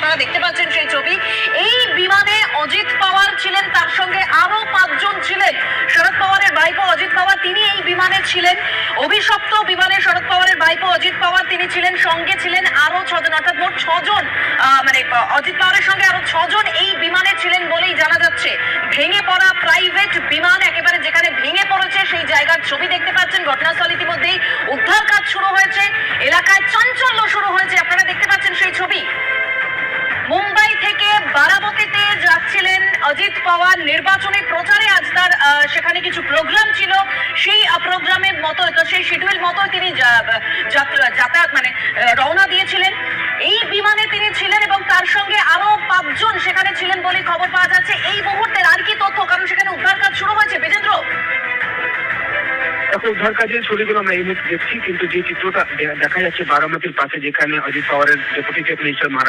আপনারা দেখতে পাচ্ছেন সেই ছবি। এই বিমানে অজিত পাওয়ার ছিলেন, তার সঙ্গে আরো 5 জন ছিলেন। শরদ পাওয়ারের ভাইপো অজিত পাওয়ার তিনি এই বিমানে ছিলেন। অভিশপ্ত বিমানে শরদ পাওয়ারের ভাইপো অজিত পাওয়ার তিনি ছিলেন, সঙ্গে ছিলেন আরো 6 জন, অর্থাৎ মোট 6 জন। মানে অজিত পাওয়ারের সঙ্গে আরো 6 জন এই বিমানে ছিলেন বলেই জানা যাচ্ছে। ভেঙে পড়া প্রাইভেট বিমান, একেবারে যেখানে ভেঙে পড়েছে সেই জায়গার ছবি দেখতে পাচ্ছেন। ঘটনাস্থল ইতিমধ্যেই উদ্ধার কাজ শুরু হয়েছে, এলাকায় চাঞ্চল্য শুরু হয়েছে, আপনারা দেখতে পাচ্ছেন সেই ছবি। মুম্বাই থেকে বারামতিতে যাচ্ছিলেন অজিত পাওয়ার নির্বাচনী প্রচারে। আজ তার সেখানে কিছু প্রোগ্রাম ছিল, সেই প্রোগ্রামের মতো, সেই শিডিউল মতো তিনি যাতায়াত মানে রওনা দিয়েছিলেন। এই বিমানে তিনি ছিলেন এবং তার সঙ্গে আরো 5 জন সেখানে ছিলেন বলে খবর পাওয়া যাচ্ছে। এই মুহূর্তের আর কি তথ্য, কারণ সেখানে উদ্ধার কাজ শুরু হয়েছে বিজেন্দ্র? উদ্ধার কাজের ছবিগুলো আমরা এই মুহূর্তে দেখছি, কিন্তু যে চিত্রটা দেখা যাচ্ছে বারামতির পাশে, যেখানে অজিত পাওয়ারের ডেপুটি চিফ মিনিস্টার মারা